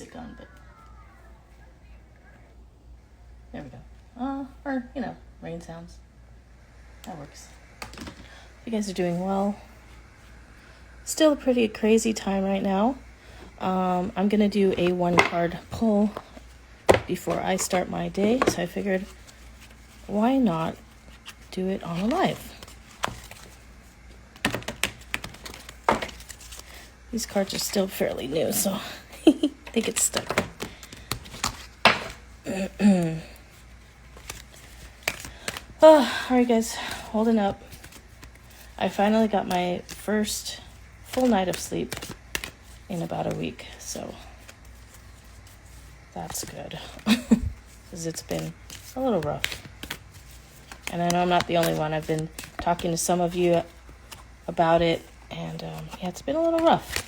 music on, but there we go. Or, rain sounds. That works. You guys are doing well. Still a pretty crazy time right now. I'm going to do a 1-card pull before I start my day. So I figured, why not do it on a live? These cards are still fairly new, so they get stuck. Alright guys, holding up. I finally got my first full night of sleep in about a week, so that's good. Because it's been a little rough. And I know I'm not the only one. I've been talking to some of you about it, and it's been a little rough.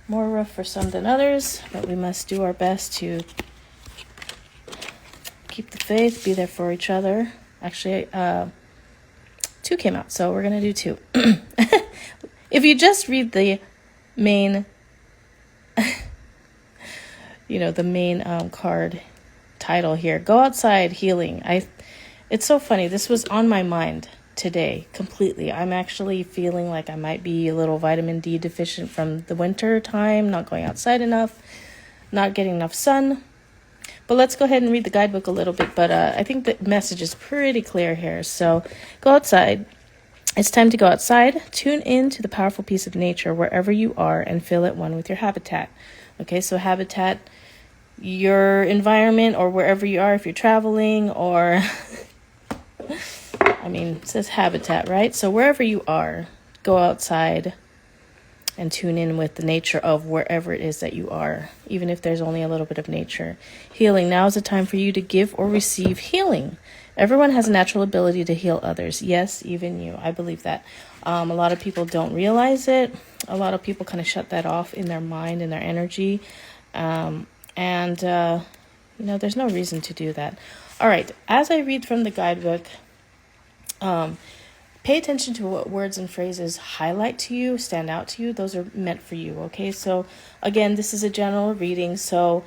More rough for some than others, but we must do our best to keep the faith, be there for each other. Actually, 2 came out, so we're going to do 2. If you just read the main, the main card title here, Go Outside Healing. It's so funny. This was on my mind today completely. I'm actually feeling like I might be a little vitamin D deficient from the winter time, not going outside enough, not getting enough sun. But let's go ahead and read the guidebook a little bit. But I think the message is pretty clear here. So go outside. It's time to go outside. Tune in to the powerful piece of nature wherever you are and feel at one with your habitat. Okay, so habitat, your environment, or wherever you are if you're traveling, or it says habitat, right? So wherever you are, go outside and tune in with the nature of wherever it is that you are, even if there's only a little bit of nature. Healing. Now is the time for you to give or receive healing. Everyone has a natural ability to heal others. Yes, even you. I believe that. A lot of people don't realize it. A lot of people kind of shut that off in their mind and their energy. There's no reason to do that. All right. As I read from the guidebook, pay attention to what words and phrases highlight to you, stand out to you. Those are meant for you, okay? So, again, this is a general reading, so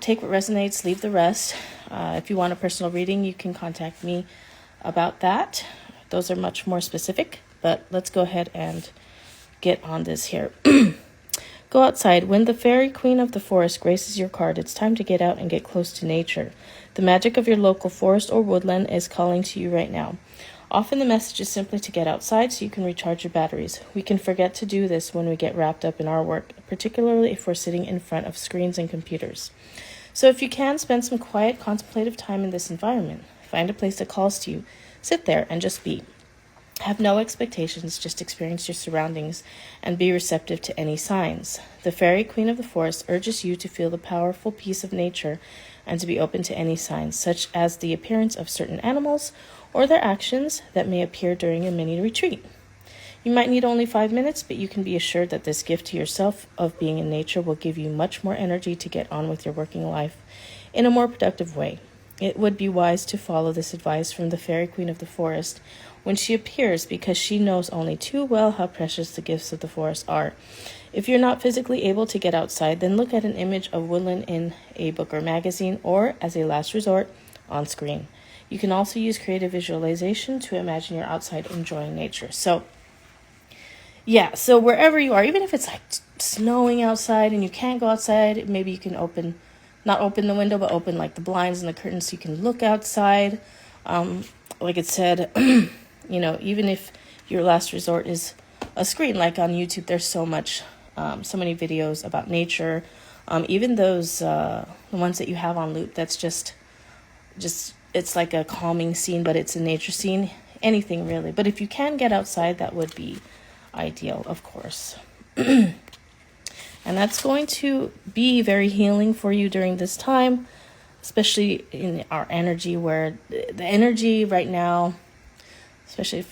take what resonates, leave the rest. If you want a personal reading, you can contact me about that. Those are much more specific, but let's go ahead and get on this here. Go outside. When the fairy queen of the forest graces your card, it's time to get out and get close to nature. The magic of your local forest or woodland is calling to you right now. Often the message is simply to get outside so you can recharge your batteries. We can forget to do this when we get wrapped up in our work, particularly if we're sitting in front of screens and computers. So if you can, spend some quiet, contemplative time in this environment. Find a place that calls to you. Sit there and just be. Have no expectations, just experience your surroundings and be receptive to any signs. The fairy queen of the forest urges you to feel the powerful peace of nature and to be open to any signs, such as the appearance of certain animals or their actions that may appear during a mini retreat. You might need only 5 minutes, but you can be assured that this gift to yourself of being in nature will give you much more energy to get on with your working life in a more productive way. It would be wise to follow this advice from the fairy queen of the forest when she appears, because she knows only too well how precious the gifts of the forest are. If you're not physically able to get outside, then look at an image of woodland in a book or magazine, or, as a last resort, on screen. You can also use creative visualization to imagine you're outside enjoying nature. So wherever you are, even if it's like snowing outside and you can't go outside, maybe you can not open the window, but open like the blinds and the curtains so you can look outside. Like it said, even if your last resort is a screen, like on YouTube, there's so many videos about nature. Even those, the ones that you have on loop, that's just it's like a calming scene, but it's a nature scene, anything really. But if you can get outside, that would be ideal, of course. And that's going to be very healing for you during this time, especially in our energy, where the energy right now, especially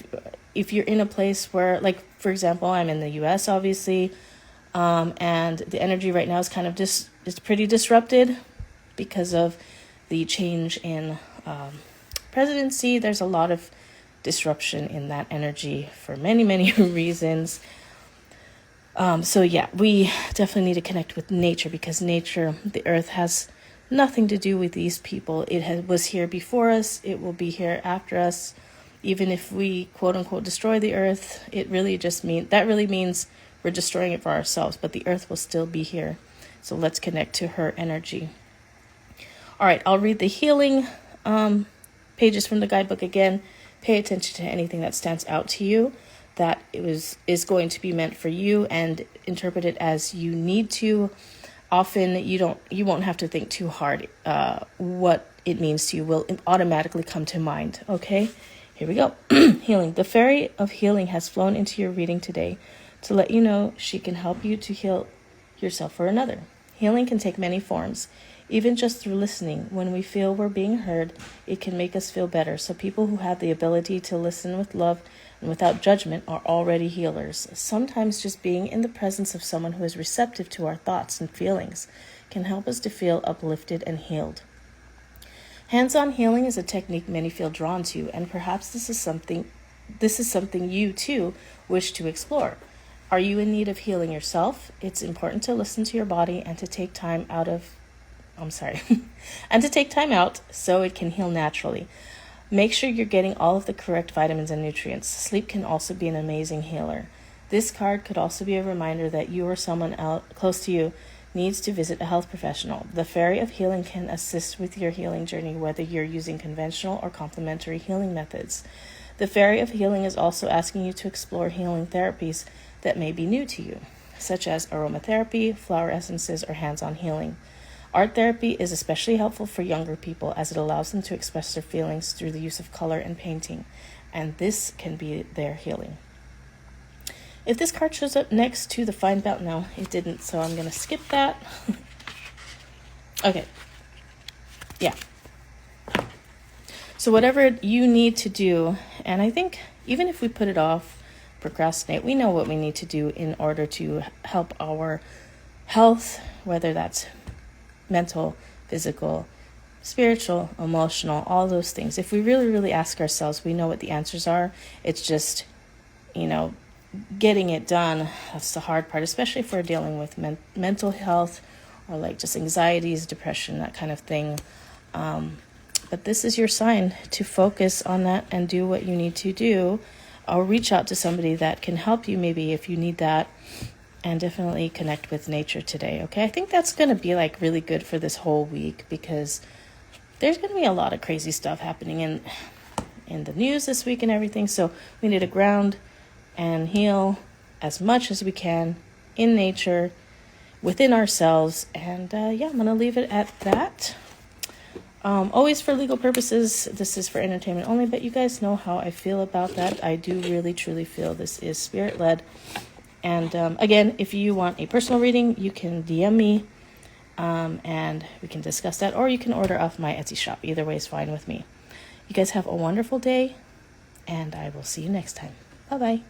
if you're in a place where, like, for example, I'm in the US, obviously, and the energy right now is kind of it's pretty disrupted because of the change in presidency. There's a lot of disruption in that energy for many, many reasons. So yeah, we definitely need to connect with nature, because nature, the earth, has nothing to do with these people. Was here before us. It will be here after us. Even if we quote unquote destroy the earth, that really means we're destroying it for ourselves, but the earth will still be here. So let's connect to her energy. All right, I'll read the healing pages from the guidebook again. Pay attention to anything that stands out to you, that is going to be meant for you, and interpret it as you need to. Often you won't have to think too hard. What it means to you will automatically come to mind. Okay, here we go. Healing. The fairy of healing has flown into your reading today to let you know she can help you to heal yourself or another. Healing can take many forms. Even just through listening, when we feel we're being heard, it can make us feel better. So people who have the ability to listen with love and without judgment are already healers. Sometimes just being in the presence of someone who is receptive to our thoughts and feelings can help us to feel uplifted and healed. Hands-on healing is a technique many feel drawn to, and perhaps this is something you too wish to explore. Are you in need of healing yourself? It's important to listen to your body and to take time out so it can heal naturally. Make sure you're getting all of the correct vitamins and nutrients. Sleep can also be an amazing healer. This card could also be a reminder that you or someone close to you needs to visit a health professional. The Fairy of Healing can assist with your healing journey, whether you're using conventional or complementary healing methods. The Fairy of Healing is also asking you to explore healing therapies that may be new to you, such as aromatherapy, flower essences, or hands-on healing. Art therapy is especially helpful for younger people, as it allows them to express their feelings through the use of color and painting, and this can be their healing. If this card shows up next to the Find Belt, no, it didn't, so I'm going to skip that. Okay. Yeah. So whatever you need to do, and I think even if we put it off, procrastinate, we know what we need to do in order to help our health, whether that's mental, physical, spiritual, emotional, all those things. If we really, really ask ourselves, we know what the answers are. It's just, getting it done. That's the hard part, especially if we're dealing with mental health, or like just anxieties, depression, that kind of thing. But this is your sign to focus on that and do what you need to do, or reach out to somebody that can help you, maybe if you need that. And definitely connect with nature today, okay? I think that's going to be like really good for this whole week, because there's going to be a lot of crazy stuff happening in the news this week and everything. So we need to ground and heal as much as we can in nature, within ourselves. And I'm going to leave it at that. Always for legal purposes. This is for entertainment only, but you guys know how I feel about that. I do really, truly feel this is spirit-led. And again, if you want a personal reading, you can DM me and we can discuss that, or you can order off my Etsy shop. Either way is fine with me. You guys have a wonderful day, and I will see you next time. Bye-bye.